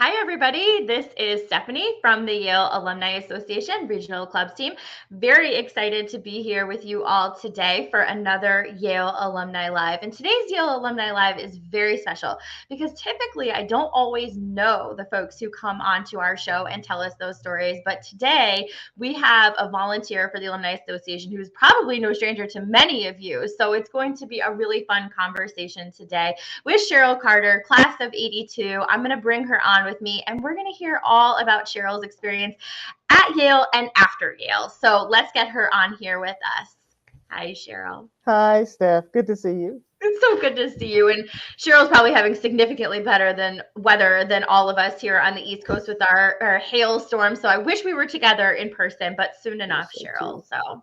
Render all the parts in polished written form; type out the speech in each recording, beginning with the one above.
Hi, everybody. This is Stephanie from the Yale Alumni Association Regional Clubs team. Very excited to be here with you all today for another Yale Alumni Live. And today's Yale Alumni Live is very special because typically I don't always know the folks who come onto our show and tell us those stories. But today we have a volunteer for the Alumni Association who's probably no stranger to many of you. So it's going to be a really fun conversation today with Sheryl Carter, class of 82. I'm going to bring her on with me, and we're going to hear all about Sheryl's experience at Yale and after Yale. So let's get her on here with us. Hi, Sheryl. Hi, Steph. Good to see you. It's so good to see you. And Sheryl's probably having significantly better than weather than all of us here on the East Coast with our hailstorm. So I wish we were together in person, but soon enough, Sheryl. So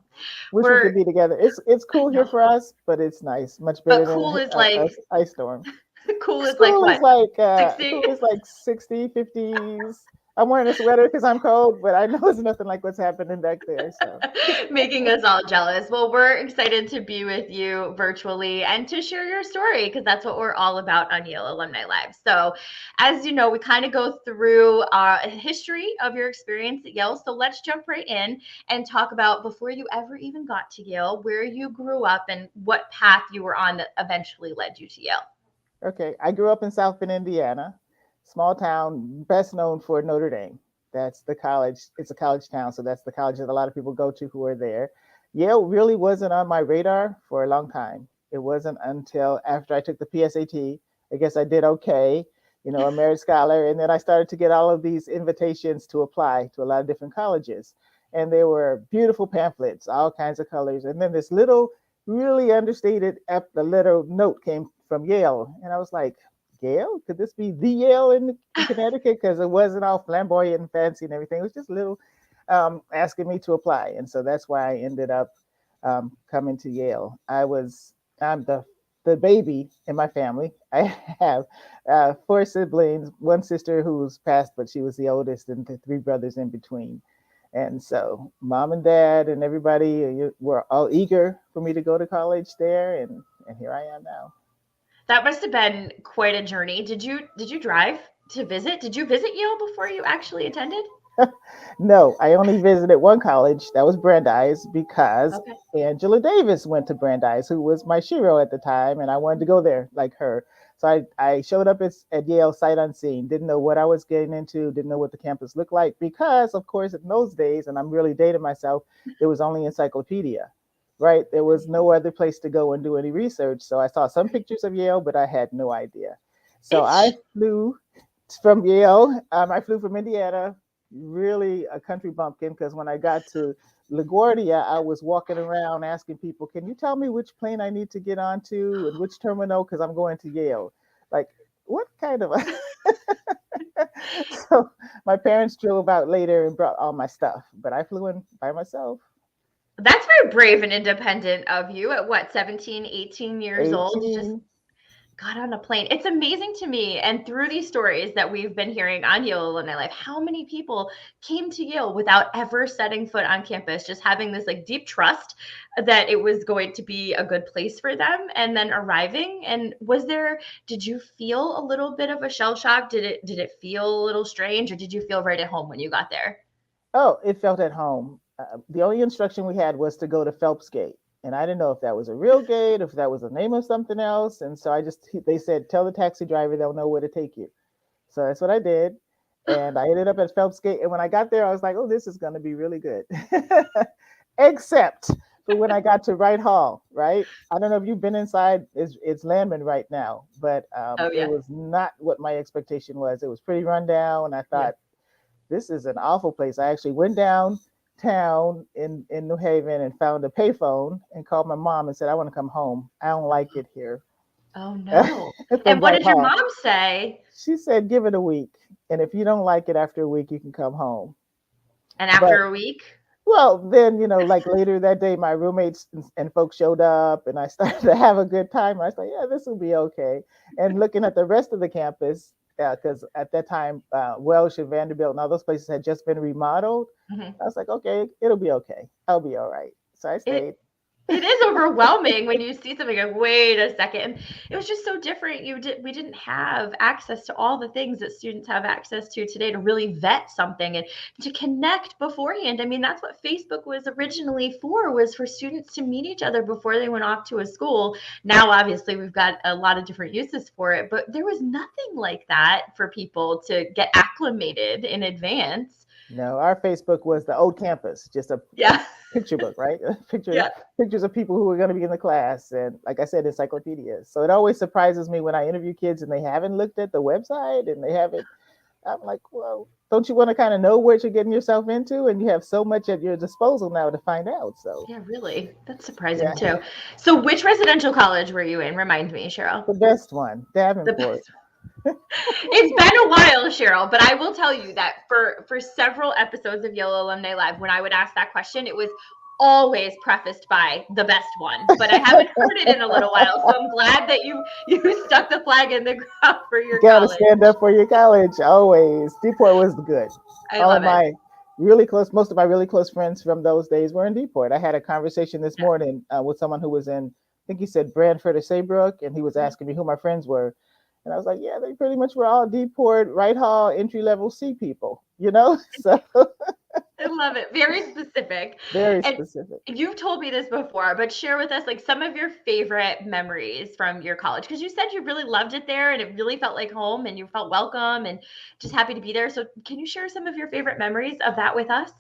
wish we could be together. It's cool here for us, but it's nice. Much better but cool than is like ice storm. Cool is like what? 60? Cool is like 60, 50s. I'm wearing a sweater because I'm cold, but I know it's nothing like what's happening back there. So making us all jealous. Well, we're excited to be with you virtually and to share your story because that's what we're all about on Yale Alumni Live. So, as you know, we kind of go through a history of your experience at Yale. So let's jump right in and talk about before you ever even got to Yale, where you grew up and what path you were on that eventually led you to Yale. Okay, I grew up in South Bend, Indiana, small town, best known for Notre Dame. That's the college. It's a college town, so that's the college that a lot of people go to who are there. Yale really wasn't on my radar for a long time. It wasn't until after I took the PSAT. I guess I did okay, a merit scholar, and then I started to get all of these invitations to apply to a lot of different colleges. And there were beautiful pamphlets, all kinds of colors. And then this little, really understated little note came from Yale. And I was like, Yale? Could this be the Yale in Connecticut? Because it wasn't all flamboyant and fancy and everything. It was just little asking me to apply. And so that's why I ended up coming to Yale. I'm the baby in my family. I have 4 siblings, 1 sister who's passed, but she was the oldest, and 3 brothers in between. And so mom and dad and everybody were all eager for me to go to college there. And here I am now. That must have been quite a journey. Did you drive to visit? Did you visit Yale before you actually attended? No, I only visited one college. That was Brandeis because Angela Davis went to Brandeis, who was my Sheryl at the time, and I wanted to go there like her. So I showed up at Yale sight unseen, didn't know what I was getting into, didn't know what the campus looked like because, of course, in those days, and I'm really dating myself, there was only encyclopedia, right? There was no other place to go and do any research. So I saw some pictures of Yale, but I had no idea. So I flew from Yale. I flew from Indiana, really a country bumpkin, because when I got to LaGuardia, I was walking around asking people, can you tell me which plane I need to get onto and which terminal, because I'm going to Yale. Like, what kind of So my parents drove out later and brought all my stuff, but I flew in by myself. That's very brave and independent of you at what, 17, 18 years 18. old? Just got on a plane. It's amazing to me. And through these stories that we've been hearing on Yale Alumni Life, how many people came to Yale without ever setting foot on campus, just having this like deep trust that it was going to be a good place for them, and then arriving. And did you feel a little bit of a shell shock? Did it feel a little strange, or did you feel right at home when you got there? Oh, it felt at home. The only instruction we had was to go to Phelps Gate. And I didn't know if that was a real gate, if that was the name of something else. And so they said, tell the taxi driver, they'll know where to take you. So that's what I did. And I ended up at Phelps Gate. And when I got there, I was like, oh, this is going to be really good. Except for when I got to Wright Hall, right? I don't know if you've been inside. It's Landman right now, but It was not what my expectation was. It was pretty rundown. And I thought, this is an awful place. I actually went downtown in New Haven and found a payphone and called my mom and said, I want to come home. I don't like it here. Oh, no. And what did your mom say? She said, give it a week. And if you don't like it after a week, you can come home. And after a week? Well, then, like later that day, my roommates and folks showed up and I started to have a good time. I was like, yeah, this will be okay. And looking at the rest of the campus, because at that time, Welsh and Vanderbilt and all those places had just been remodeled. I was like, okay, it'll be okay. I'll be all right. So I stayed. It is overwhelming when you see something like, wait a second. And it was just so different. We didn't have access to all the things that students have access to today to really vet something and to connect beforehand. I mean, that's what Facebook was originally for, was for students to meet each other before they went off to a school. Now, obviously, we've got a lot of different uses for it, but there was nothing like that for people to get acclimated in advance. No, our Facebook was the old campus, just a picture book, right? Pictures of people who were going to be in the class. And like I said, encyclopedias. So it always surprises me when I interview kids and they haven't looked at the website and they haven't, I'm like, well, don't you want to kind of know what you're getting yourself into? And you have so much at your disposal now to find out. So yeah, really, that's surprising too. So which residential college were you in? Remind me, Sheryl. The best one, Davenport. It's been a while, Sheryl, but I will tell you that for several episodes of Yale Alumni Live, when I would ask that question, it was always prefaced by the best one, but I haven't heard it in a little while. So I'm glad that you stuck the flag in the ground for your college. You gotta stand up for your college, always. DePort was good. Most of my really close friends from those days were in DePort. I had a conversation this morning with someone who was in, I think he said Branford or Saybrook, and he was asking me who my friends were. And I was like, yeah, they pretty much were all DePort, Wright Hall, entry-level C people, you know? So I love it. Very specific. Very specific. You've told me this before, but share with us like some of your favorite memories from your college, because you said you really loved it there and it really felt like home and you felt welcome and just happy to be there. So can you share some of your favorite memories of that with us?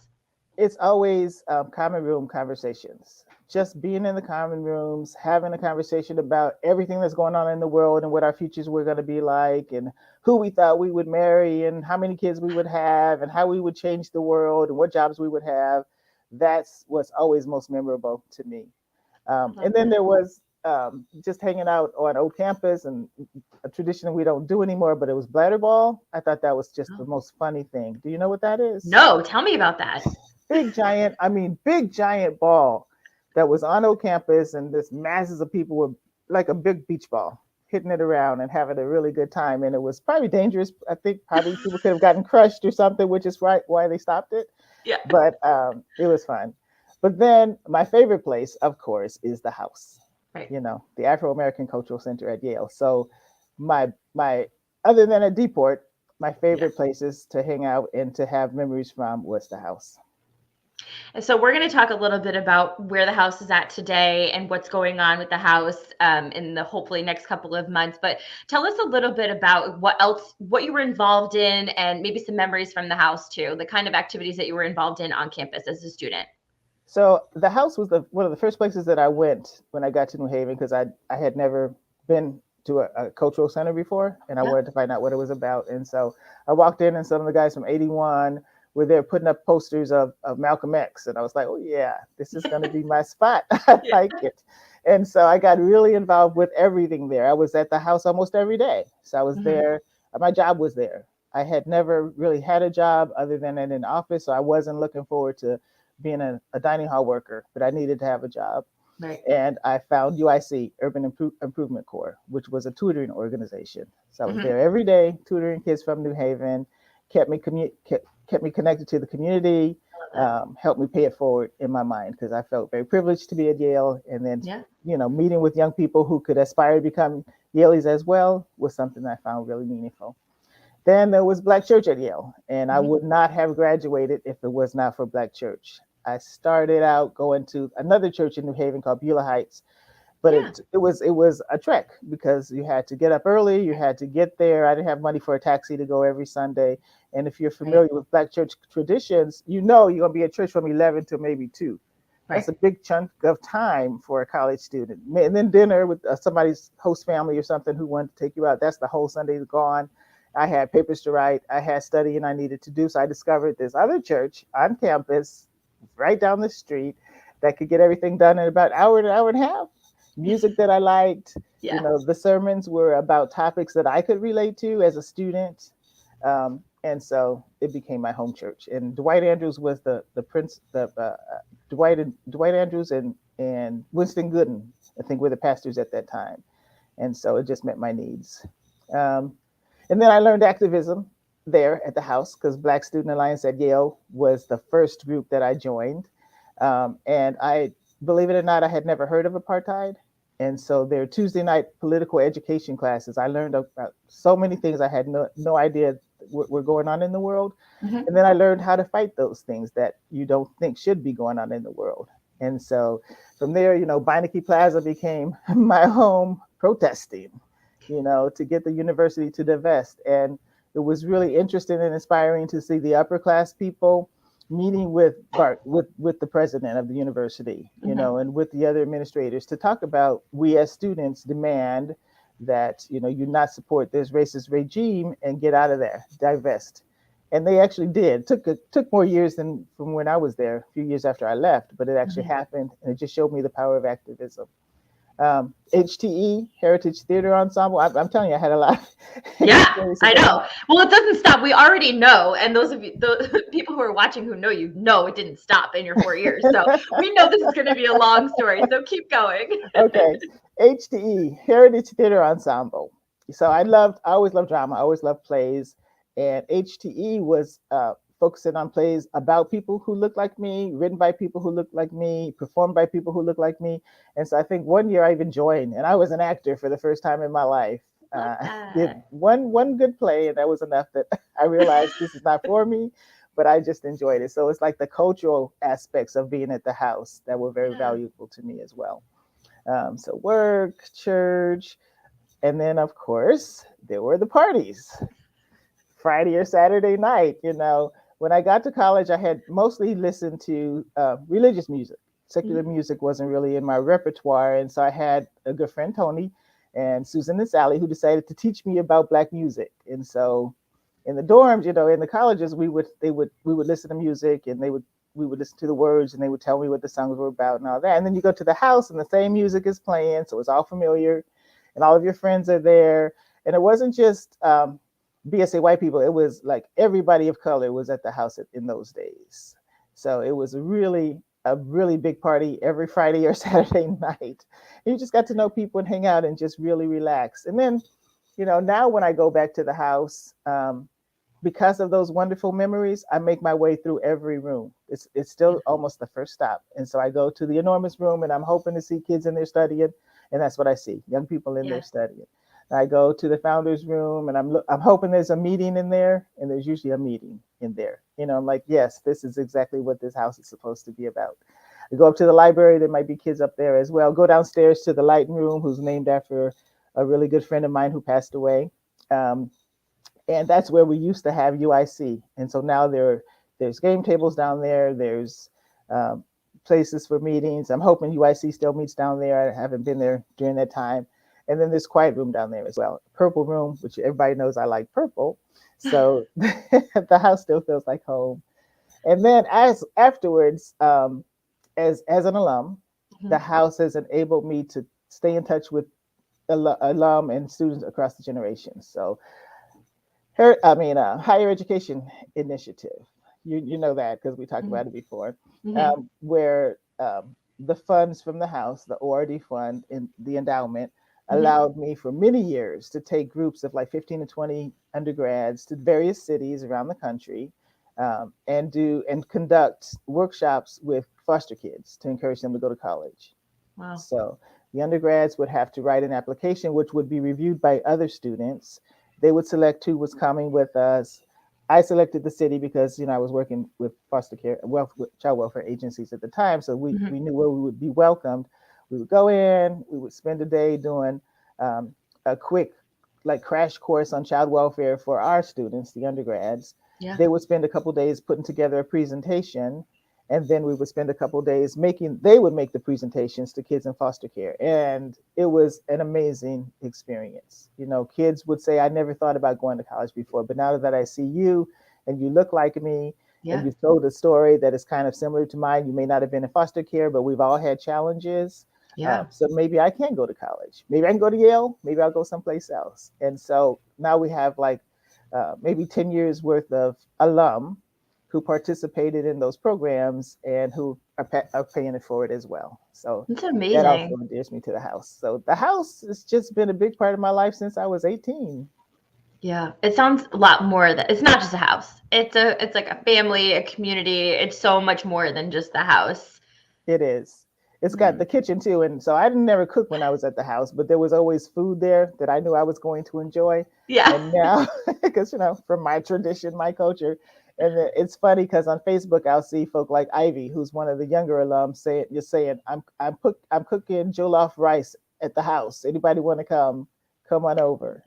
It's always common room conversations. Just being in the common rooms, having a conversation about everything that's going on in the world and what our futures were going to be like and who we thought we would marry and how many kids we would have and how we would change the world and what jobs we would have. That's what's always most memorable to me. And then there was just hanging out on old campus, and a tradition we don't do anymore, but it was Bladder Ball. I thought that was just the most funny thing. Do you know what that is? No, tell me about that. Big giant ball that was on old campus, and this masses of people were like a big beach ball hitting it around and having a really good time. And it was probably dangerous. I think probably people could have gotten crushed or something, which is why they stopped it. Yeah. But it was fun. But then my favorite place, of course, is the house. Right. You know, the Afro-American Cultural Center at Yale. So my other than at DePort, my favorite places to hang out and to have memories from was the house. And so we're going to talk a little bit about where the house is at today and what's going on with the house in the hopefully next couple of months. But tell us a little bit about what you were involved in and maybe some memories from the house too, the kind of activities that you were involved in on campus as a student. So the house was one of the first places that I went when I got to New Haven, because I had never been to a cultural center before, and I wanted to find out what it was about. And so I walked in, and some of the guys from 81 were there putting up posters of Malcolm X. And I was like, oh yeah, this is going to be my spot. I like it. And so I got really involved with everything there. I was at the house almost every day. So I was there. My job was there. I had never really had a job other than in an office. So I wasn't looking forward to being a dining hall worker, but I needed to have a job. Right. And I found UIC, Urban Improvement Corps, which was a tutoring organization. So I was there every day, tutoring kids from New Haven, kept me connected to the community, helped me pay it forward in my mind, because I felt very privileged to be at Yale. And then, meeting with young people who could aspire to become Yaleys as well was something I found really meaningful. Then there was Black Church at Yale, and I would not have graduated if it was not for Black Church. I started out going to another church in New Haven called Beulah Heights, but it was a trek, because you had to get up early, you had to get there. I didn't have money for a taxi to go every Sunday. And if you're familiar with Black church traditions, you're going to be at church from 11 to maybe 2. Right. That's a big chunk of time for a college student. And then dinner with somebody's host family or something who wanted to take you out. That's the whole Sunday gone. I had papers to write. I had studying I needed to do. So I discovered this other church on campus, right down the street, that could get everything done in about an hour and a half. Music that I liked. The sermons were about topics that I could relate to as a student. And so it became my home church. And Dwight Andrews was the prince. Dwight Andrews and Winston Gooden, I think, were the pastors at that time. And so it just met my needs. And then I learned activism there at the house, because Black Student Alliance at Yale was the first group that I joined. And I believe it or not, I had never heard of apartheid. And so there are Tuesday night political education classes. I learned about so many things I had no idea were going on in the world. Mhm. And then I learned how to fight those things that you don't think should be going on in the world. And so from there, Beinecke Plaza became my home protesting, to get the university to divest. And it was really interesting and inspiring to see the upper class people meeting with Bart, with the president of the university, and with the other administrators to talk about we as students demand that you not support this racist regime and get out of there, divest. And they actually did. Took more years than from when I was there, a few years after I left, but it actually happened, and it just showed me the power of activism. HTE, Heritage Theater Ensemble. I'm telling you, I had a lot. Yeah, I know. Well, it doesn't stop. We already know, and those of you, the people who are watching who know it didn't stop in your 4 years. So we know this is going to be a long story. So keep going. Okay, HTE, Heritage Theater Ensemble. So I always loved drama. I always loved plays, and HTE was focusing on plays about people who look like me, written by people who look like me, performed by people who look like me. And so I think one year I even joined, and I was an actor for the first time in my life. Did one good play, and that was enough that I realized this is not for me, but I just enjoyed it. So it's like the cultural aspects of being at the house that were very valuable to me as well. So work, church, and then of course there were the parties. Friday or Saturday night, when I got to college, I had mostly listened to religious music. Secular music wasn't really in my repertoire. And so I had a good friend, Tony, and Susan and Sally, who decided to teach me about Black music. And so in the dorms, in the colleges, we would listen to music, and we would listen to the words, and they would tell me what the songs were about and all that. And then you go to the house and the same music is playing. So it's all familiar, and all of your friends are there. And it wasn't just BSA white people, it was like everybody of color was at the house in those days. So it was a really big party every Friday or Saturday night. And you just got to know people and hang out and just really relax. And then, now when I go back to the house, because of those wonderful memories, I make my way through every room. It's still almost the first stop. And so I go to the enormous room, and I'm hoping to see kids in there studying. And that's what I see, young people in there studying. I go to the founder's room, and I'm hoping there's a meeting in there, and there's usually a meeting in there. I'm like, yes, this is exactly what this house is supposed to be about. I go up to the library, there might be kids up there as well. Go downstairs to the lighting room, who's named after a really good friend of mine who passed away. And that's where we used to have UIC. And so now there's game tables down there. There's places for meetings. I'm hoping UIC still meets down there. I haven't been there during that time. And then there's quiet room down there as well. Purple room, which everybody knows I like purple. So the house still feels like home. And then afterwards, as an alum, the house has enabled me to stay in touch with alum and students across the generations. So higher education initiative. You know that because we talked about it before, where the funds from the house, the ORD fund and the endowment, allowed me for many years to take groups of like 15 to 20 undergrads to various cities around the country and conduct workshops with foster kids to encourage them to go to college. Wow. So the undergrads would have to write an application, which would be reviewed by other students. They would select who was coming with us. I selected the city because, I was working with foster care, child welfare agencies at the time. So we knew where we would be welcomed. We would go in, we would spend a day doing a quick crash course on child welfare for our students, the undergrads. Yeah. They would spend a couple days putting together a presentation, and then we would spend a couple days they would make the presentations to kids in foster care. And it was an amazing experience. Kids would say, I never thought about going to college before, but now that I see you and you look like me, and you've told a story that is kind of similar to mine, you may not have been in foster care, but we've all had challenges. So maybe I can go to college. Maybe I can go to Yale. Maybe I'll go someplace else. And so now we have maybe 10 years worth of alum who participated in those programs and who are paying it forward as well. So that's amazing. That also endears me to the house. So the house has just been a big part of my life since I was 18. Yeah, it sounds a lot more that it's not just a house. It's like a family, a community. It's so much more than just the house. It is. It's got the kitchen too. And so I didn't never cook when I was at the house, but there was always food there that I knew I was going to enjoy. Yeah. And now, because, from my tradition, my culture, and it's funny because on Facebook, I'll see folk like Ivy, who's one of the younger alums, saying, I'm cooking jollof rice at the house. Anybody want to come on over?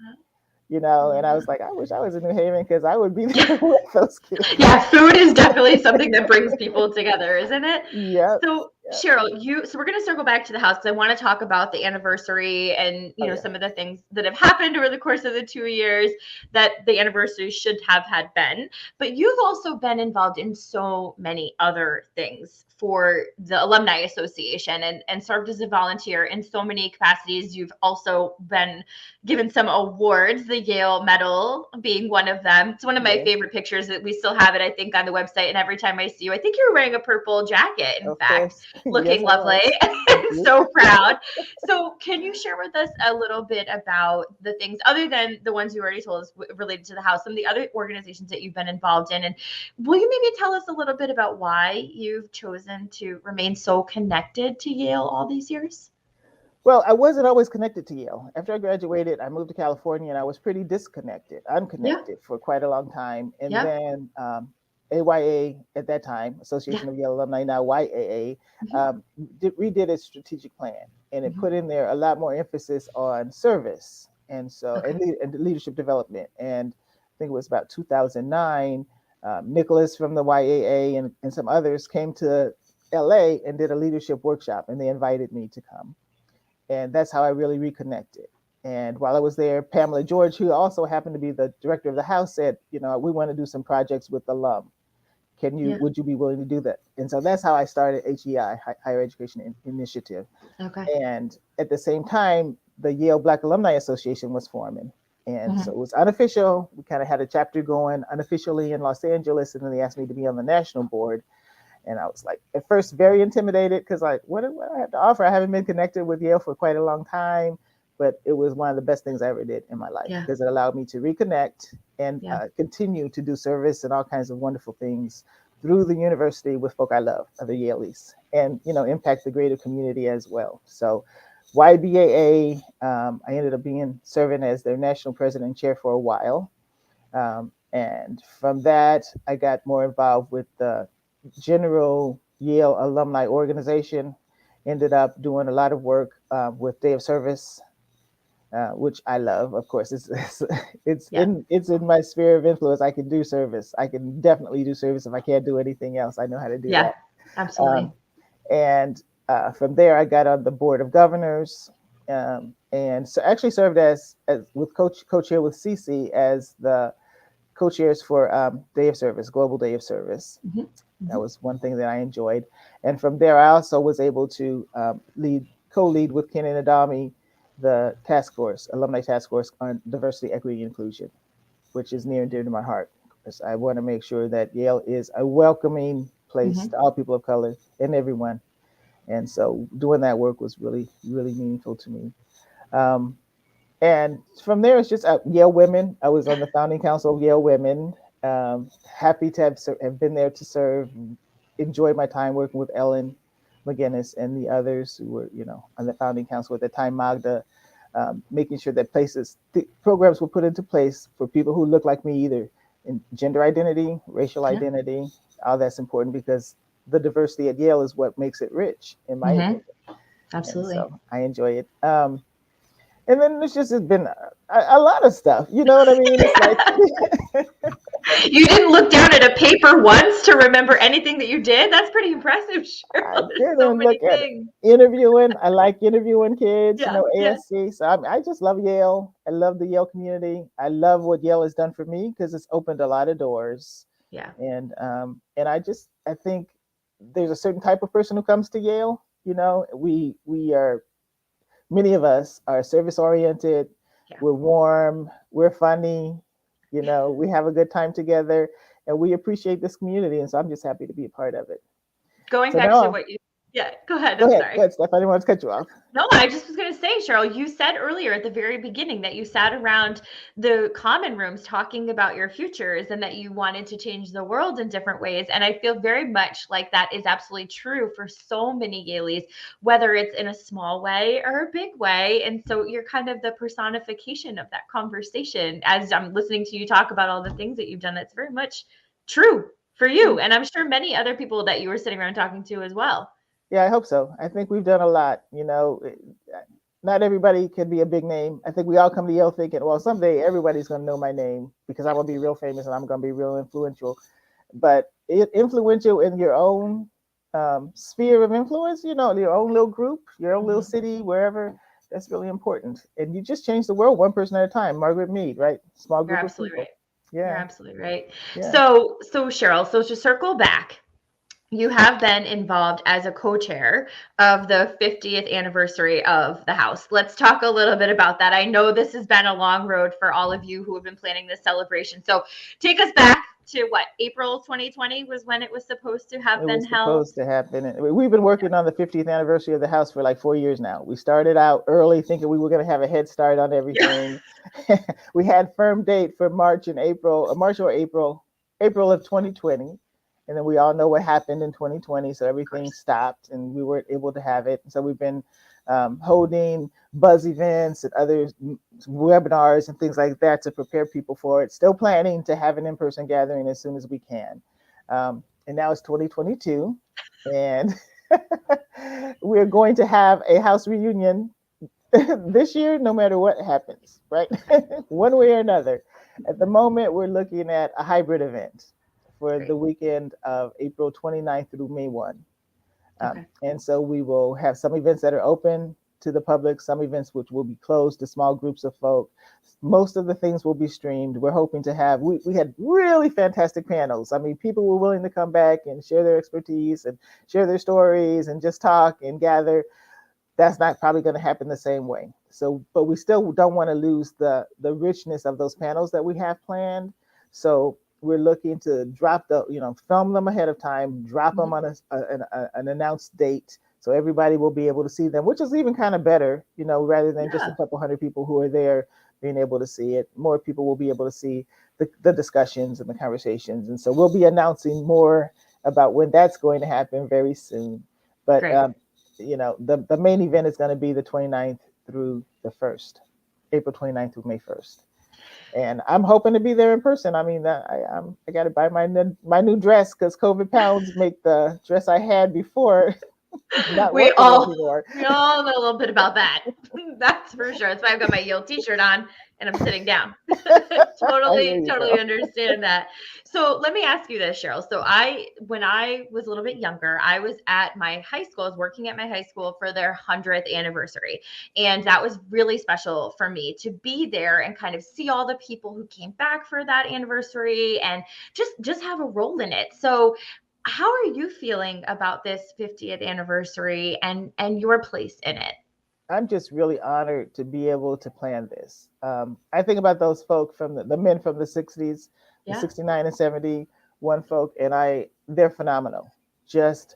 And I was like, I wish I was in New Haven because I would be there with those kids. Yeah, food is definitely something that brings people together, isn't it? Yeah. So Sheryl, so we're going to circle back to the house because I want to talk about the anniversary and some of the things that have happened over the course of the 2 years that the anniversary should have had been. But you've also been involved in so many other things for the Alumni Association and served as a volunteer in so many capacities. You've also been given some awards, the Yale Medal being one of them. It's one of my favorite pictures that we still have it, I think, on the website. And every time I see you, I think you're wearing a purple jacket, in fact, looking lovely. I'm so proud. So can you share with us a little bit about the things, other than the ones you already told us related to the house, some of the other organizations that you've been involved in? And will you maybe tell us a little bit about why you've chosen to remain so connected to Yale all these years? Well, I wasn't always connected to Yale. After I graduated, I moved to California and I was pretty unconnected for quite a long time. And then AYA at that time, Association of Yale Alumni, now YAA, redid its strategic plan, and it put in there a lot more emphasis on service and and leadership development. And I think it was about 2009, Nicholas from the YAA and some others came to LA and did a leadership workshop, and they invited me to come. And that's how I really reconnected. And while I was there, Pamela George, who also happened to be the director of the house, said, we want to do some projects with alum. Would you be willing to do that? And so that's how I started HEI, Higher Education Initiative. Okay. And at the same time, the Yale Black Alumni Association was forming. And so it was unofficial. We kind of had a chapter going unofficially in Los Angeles, and then they asked me to be on the national board. And I was like, at first, very intimidated because what do I have to offer? I haven't been connected with Yale for quite a long time, but it was one of the best things I ever did in my life because it allowed me to reconnect and continue to do service and all kinds of wonderful things through the university with folk I love, other Yaleys, and, impact the greater community as well. So YBAA, I ended up serving as their national president and chair for a while. And from that, I got more involved with the general Yale alumni organization, ended up doing a lot of work with Day of Service, which I love. Of course, it's in my sphere of influence. I can do service. I can definitely do service. If I can't do anything else, I know how to do that. Absolutely. And from there, I got on the board of governors, and so actually served as with co-chair with Cece as the co-chairs for Day of Service, Global Day of Service. That was one thing that I enjoyed. And from there, I also was able to co-lead with Ken and Adami, the alumni task force on diversity, equity, and inclusion, which is near and dear to my heart, because I want to make sure that Yale is a welcoming place to all people of color and everyone. And so doing that work was really, really meaningful to me. And from there, it's just YaleWomen. I was on the founding council of YaleWomen. Happy to have been there to serve, enjoyed my time working with Ellen McGinnis and the others who were, on the founding council at the time, Magda, making sure that programs were put into place for people who look like me, either in gender identity, racial identity. All that's important because the diversity at Yale is what makes it rich, in my opinion. Absolutely. And so I enjoy it. And then it's been a lot of stuff. You know what I mean? It's like you didn't look down at a paper once to remember anything that you did? That's pretty impressive, Sheryl. I didn't look at interviewing. I like interviewing kids, ASC. So I just love Yale. I love the Yale community. I love what Yale has done for me because it's opened a lot of doors. Yeah. And I think there's a certain type of person who comes to Yale. We are, many of us are service oriented. Yeah. We're warm. We're funny. We have a good time together, and we appreciate this community. And so I'm just happy to be a part of it. Going back to Yeah, go ahead. Go I'm ahead, sorry. go ahead, Steph. I didn't want to cut you off. No, I just was going to say, Sheryl, you said earlier at the very beginning that you sat around the common rooms talking about your futures and that you wanted to change the world in different ways. And I feel very much like that is absolutely true for so many Yaleys, whether it's in a small way or a big way. And so you're kind of the personification of that conversation. As I'm listening to you talk about all the things that you've done, that's very much true for you. And I'm sure many other people that you were sitting around talking to as well. Yeah, I hope so. I think we've done a lot. You know, not everybody can be a big name. I think we all come to Yale thinking, well, someday everybody's going to know my name because I'm going to be real famous and I'm going to be real influential. But influential in your own sphere of influence, you know, your own little group, your own little city, wherever, that's really important. And you just change the world one person at a time. Margaret Mead, right? Small You're group of absolutely people. right. You're Yeah. absolutely right. Yeah. So Sheryl, so to circle back, you have been involved as a co-chair of the 50th anniversary of the house. Let's talk a little bit about that. I know this has been a long road for all of you who have been planning this celebration. So take us back to what, April 2020 was when it was supposed to have It been was held. supposed to happen. And we've been working on the 50th anniversary of the house for like 4 years now. We started out early thinking we were going to have a head start on everything. We had firm date for March and April, March or April of 2020. And then we all know what happened in 2020. So everything stopped and we weren't able to have it. So we've been holding buzz events and other webinars and things like that to prepare people for it. Still planning to have an in-person gathering as soon as we can. And now it's 2022, and we're going to have a house reunion this year, no matter what happens, right? One way or another. At the moment, we're looking at a hybrid event for the weekend of April 29th through May 1. And so we will have some events that are open to the public, some events which will be closed to small groups of folk. Most of the things will be streamed. We're hoping to have, we had really fantastic panels. I mean, people were willing to come back and share their expertise and share their stories and just talk and gather. That's not probably going to happen the same way. So, but we still don't want to lose the richness of those panels that we have planned. So we're looking to drop film them ahead of time, drop them on an announced date, so everybody will be able to see them, which is even kind of better, rather than just a couple hundred people who are there being able to see it. More people will be able to see the discussions and the conversations. And so we'll be announcing more about when that's going to happen very soon. But, the main event is going to be the 29th through the 1st, April 29th through May 1st. And I'm hoping to be there in person. I mean, I got to buy my new dress because COVID pounds make the dress I had before not we working all anymore. know a little bit about that. That's for sure. That's why I've got my Yale t-shirt on and I'm sitting down. totally understand that. So let me ask you this, Sheryl. So when I was a little bit younger, I was at my high school. I was working at my high school for their 100th anniversary. And that was really special for me to be there and kind of see all the people who came back for that anniversary and just have a role in it. So how are you feeling about this 50th anniversary and your place in it? I'm just really honored to be able to plan this. I think about those folk from the men from the 60s, the 69 and 71 folk, and they're phenomenal. Just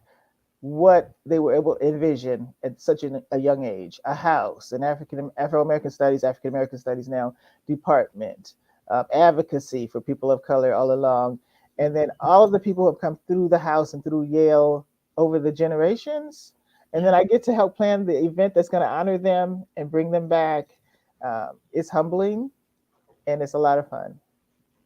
what they were able to envision at such a young age, a house, an Afro-American studies now department, advocacy for people of color all along. And then all of the people who have come through the house and through Yale over the generations. And then I get to help plan the event that's going to honor them and bring them back. It's humbling and it's a lot of fun.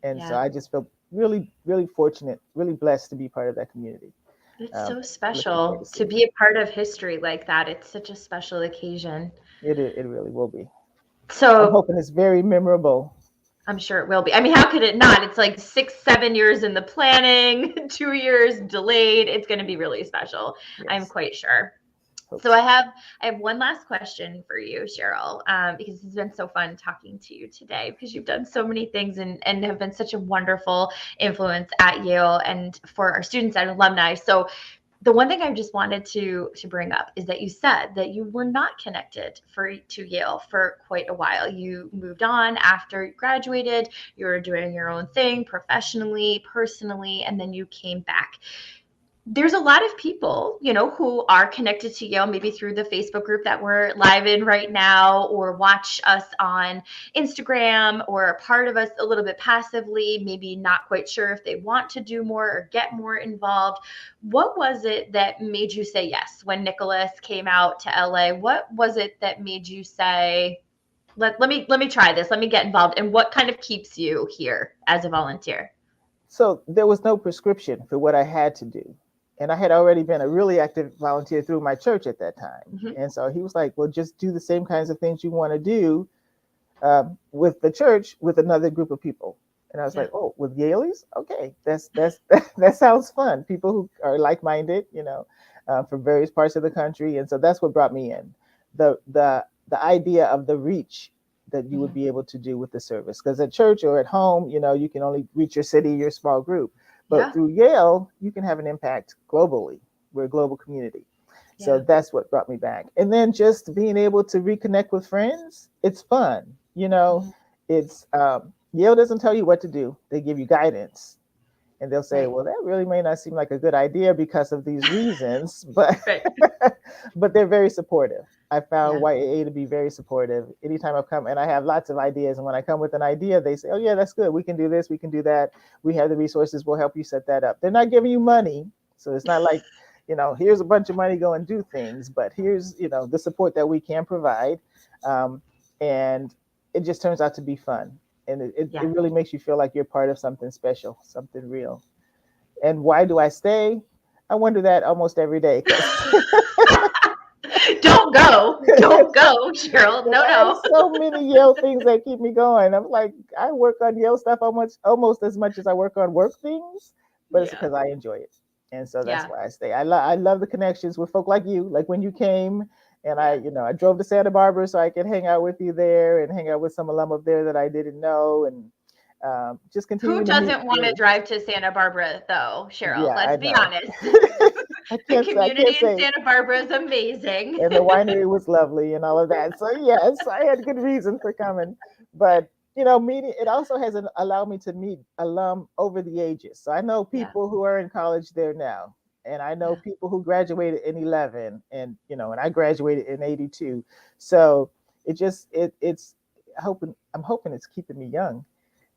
And so I just feel really, really fortunate, really blessed to be part of that community. It's so special to be a part of history like that. It's such a special occasion. It really will be. So I'm hoping it's very memorable. I'm sure it will be. I mean, how could it not? It's like 6-7 years in the planning, 2 years delayed. It's going to be really special. Yes. I'm quite sure. So I have one last question for you, Sheryl, because it's been so fun talking to you today because you've done so many things and have been such a wonderful influence at Yale and for our students and alumni. So the one thing I just wanted to bring up is that you said that you were not connected to Yale for quite a while. You moved on after you graduated. You were doing your own thing professionally, personally, and then you came back. there's a lot of people, who are connected to Yale, maybe through the Facebook group that we're live in right now, or watch us on Instagram, or a part of us a little bit passively, maybe not quite sure if they want to do more or get more involved. What was it that made you say yes when Nicholas came out to LA? What was it that made you say, let me try this, let me get involved? And what kind of keeps you here as a volunteer? So there was no prescription for what I had to do. And I had already been a really active volunteer through my church at that time. Mm-hmm. And so he was like, well, just do the same kinds of things you want to do with the church with another group of people. And I was like, oh, with Yaleys? Okay, that sounds fun. People who are like-minded, from various parts of the country. And so that's what brought me in. The idea of the reach that you would be able to do with the service. Because at church or at home, you can only reach your city, your small group. But through Yale, you can have an impact globally. We're a global community. Yeah. So that's what brought me back. And then just being able to reconnect with friends, it's fun. It's Yale doesn't tell you what to do. They give you guidance. And they'll say, well, that really may not seem like a good idea because of these reasons, but but they're very supportive. I found YAA to be very supportive. Anytime I've come, and I have lots of ideas, and when I come with an idea, they say, oh yeah, that's good. We can do this, we can do that. We have the resources, we'll help you set that up. They're not giving you money. So it's not like, here's a bunch of money, go and do things, but here's, the support that we can provide. And it just turns out to be fun. And it really makes you feel like you're part of something special, something real. And why do I stay? I wonder that almost every day. Don't go, Sheryl. No. So many Yale things that keep me going. I'm like, I work on Yale stuff almost as much as I work on work things, but it's because I enjoy it. And so that's why I stay. I love the connections with folk like you, like when you came. And I drove to Santa Barbara so I could hang out with you there and hang out with some alum up there that I didn't know, and just continue. Who doesn't want to drive to Santa Barbara, though, Sheryl? Yeah, let's be honest. The community in Santa Barbara is amazing. And the winery was lovely and all of that. So yes, I had good reason for coming. But meeting, it also has allowed me to meet alum over the ages. So I know people who are in college there now. And I know people who graduated in 11 and, and I graduated in 82. So it's I'm hoping it's keeping me young,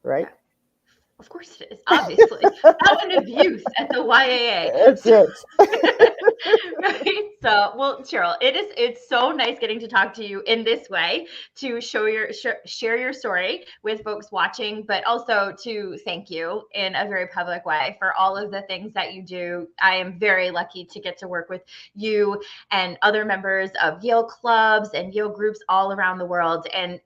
right? Of course it is, obviously. Fountain of youth at the YAA. That's it. Right. So, well, Sheryl, it's so nice getting to talk to you in this way, to share your story with folks watching, but also to thank you in a very public way for all of the things that you do. I am very lucky to get to work with you and other members of Yale clubs and Yale groups all around the world. And,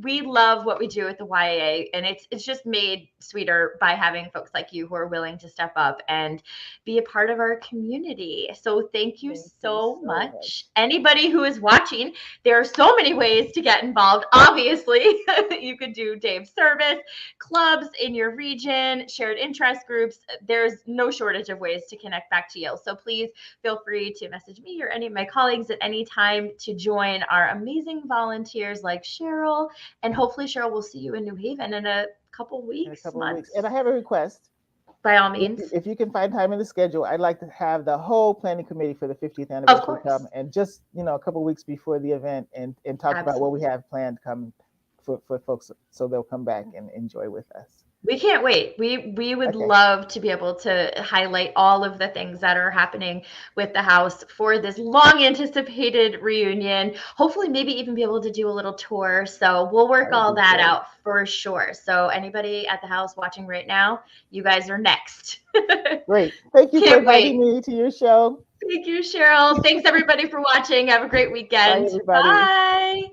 we love what we do at the YAA, and it's just made sweeter by having folks like you who are willing to step up and be a part of our community. So thank you so much. Anybody who is watching, there are so many ways to get involved. Obviously, you could do Dave's service, clubs in your region, shared interest groups. There's no shortage of ways to connect back to Yale. So please feel free to message me or any of my colleagues at any time to join our amazing volunteers like Sheryl. And hopefully, Sheryl, we'll see you in New Haven in a couple weeks. And I have a request. By all means. If you can find time in the schedule, I'd like to have the whole planning committee for the 50th anniversary come, and just, a couple of weeks before the event and talk about what we have planned come for folks, so they'll come back and enjoy with us. We can't wait. We would love to be able to highlight all of the things that are happening with the house for this long anticipated reunion. Hopefully, maybe even be able to do a little tour. So we'll work all that out for sure. So anybody at the house watching right now, you guys are next. Great. Thank you for inviting me to your show. Thank you, Sheryl. Thanks everybody for watching. Have a great weekend. Bye, everybody. Bye.